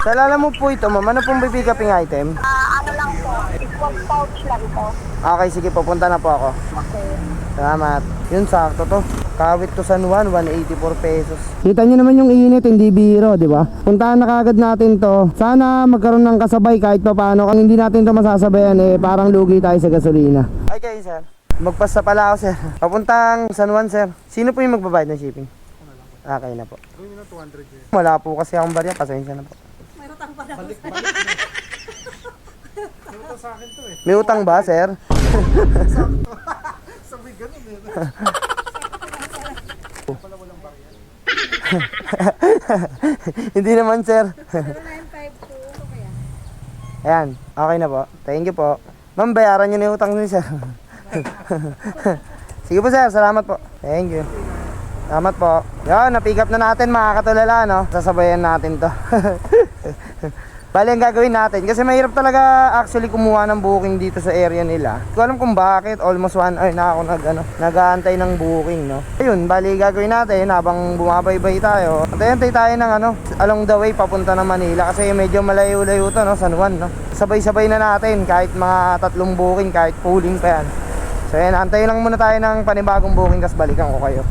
Sa lala mo po ito, ma'am, ano pong pipick uping item? Ano lang po, equal pouch lang po. Okay, sige, pupunta na po ako. Okay. Salamat. Yun, sakto to. Kawit to San Juan, 184 pesos. Kita nyo naman yung init, hindi biro, di ba? Puntahan na kagad natin to. Sana magkaroon ng kasabay kahit pa paano. Kung hindi natin to masasabayan, parang lugi tayo sa gasolina. Ay kayo, sir. Magpasta pala ako, sir. Papuntang San Juan, sir. Sino po yung magbabayad ng shipping? Okay na po. Wala po kasi akong barya, pasensya na po. May utang pa daw. May utang sa akin to eh. May utang ba, sir? Sabi ganun eh. Hindi naman, sir. 0952 kaya? Ayan, okay na po. Thank you po. Ma'am, bayaran nyo na yung utang niyo, sir. Sige po, sir. Salamat po. Thank you. Salamat po. Yan, na-pick up na natin mga katulala, no? Sasabayan natin to. Bali, ang gagawin natin, kasi mahirap talaga actually kumuha ng booking dito sa area nila. Hindi ko alam kung bakit, almost 1 hour na ako nag-aantay ng booking, no? Ayun, bali, gagawin natin habang bumabaybay tayo. Antay tayo ng along the way papunta ng Manila kasi medyo malayo-layo to, no? San Juan, no? Sabay-sabay na natin kahit mga 3 booking, kahit pooling pa yan. So yan, antayin lang muna tayo ng panibagong booking, tas balikan ko kayo.